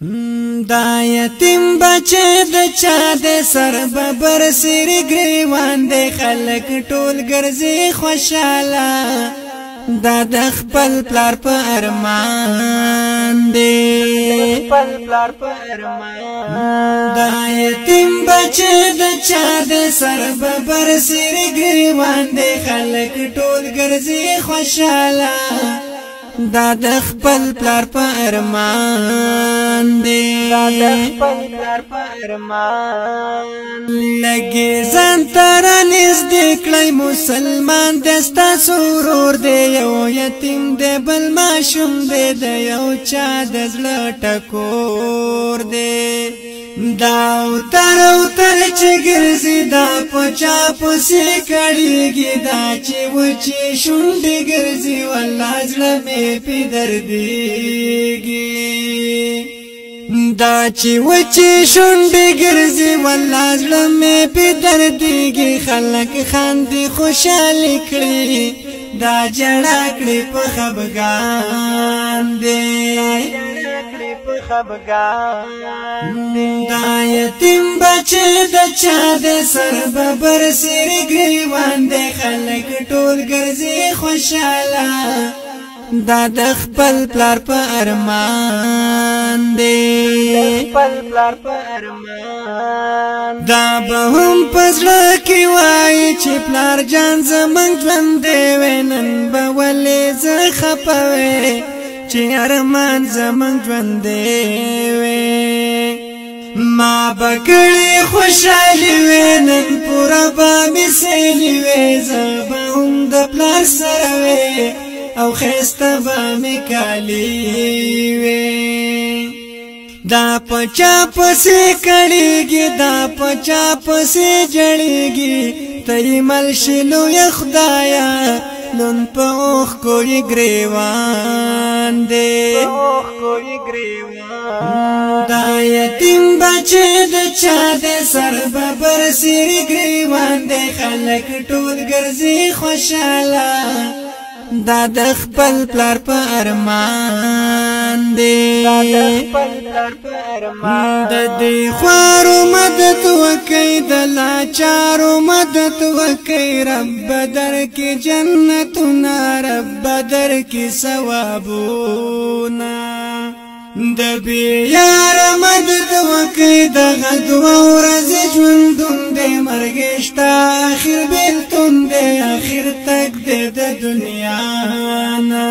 دا یتیم بچه د چا د سر ببر سر گریوان د خلک ټول ګرځي خوشاله دا د خپل پلار په ارمان دی دا یتیم بچه د چا د سر ببر سر گریوان د خلک ټول ګرځي خوشاله دا د خپل پلار په ارمان دی لګي ځان تر نږدې کړی مسلمان دستا سرور دی یو یتیم دی بل ماشوم دی د یو چا د زړه ټکور دی دا تر چې ګرځي دا پچا پسې کړيږي دا چې وچی شونډې ګرځي والله زړه مې په درديږي دا چې وچی شونډې ګرځي والله زړه مې په درديږي خلک خاندي خوشاله کړي دا جړا کړي په خفګان دی دا یتیم بچه د چا د سر ببر سر گریوان د خلک ټول ګرځي خوشاله دا د خپل پلار په ارمان دی دا به هم پزړه کې وای چې پلار جان زمنګ ژوند دی نن به ولې زه خپوي چې ارمان زمنګ ژوند دی ما بکړی خوشالي نن پورا به مې سېلي وې زه به هم د پلار سره وې او خسته به مې کالي وې دا پچا پسې کړيږي دا پچا پسې جړيږي تې مل شلو یا خدایا لون په اوخ کوی گریوان دی دا یتیم بچه د چا د سر ببر سر گریوان دی خلک ټول ګرځي خوشاله دا د خپل پلار په ارمان دی د دې خوارو مدد وکي د لاچارو مدد وکي رب در کې جنتونه رب در کې ثوابونه د بیار مدد وکي د غدو ورځ ژوندون د مرګشتا اخر بیلتون د اخر تک د دنیا نا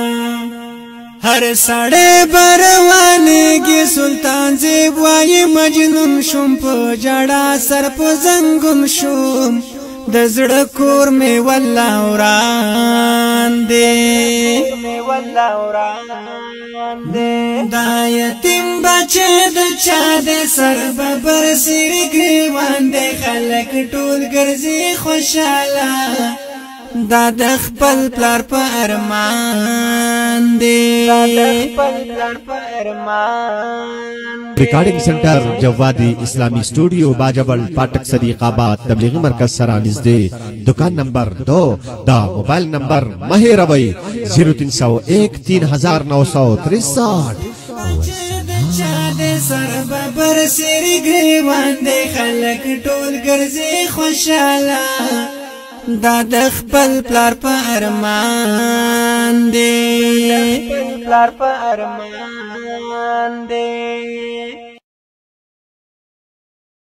هر سړی بروانېږي سلطان زیب وایي مجنون شوم په جړا سر په زنګون شوم د زړه کور مې والله وران دی دا یتیم بچه د چا د سر ببر سر گریوان دی خلک ټول ګرځي خوشاله دا د خپل پلار په ارمان دی ریکارڈنگ سنٹر جوادی اسلامی اسٹوڈیو باجبل پاٹک صدیق آباد تبلیغی مرکز سرانزدے دکان نمبر 2 دا موبائل نمبر مہر روی 0301 سر ببر سر گریوان دی خلک ټول ګرځي خوشاله دا د خپل پلار په ارمان دی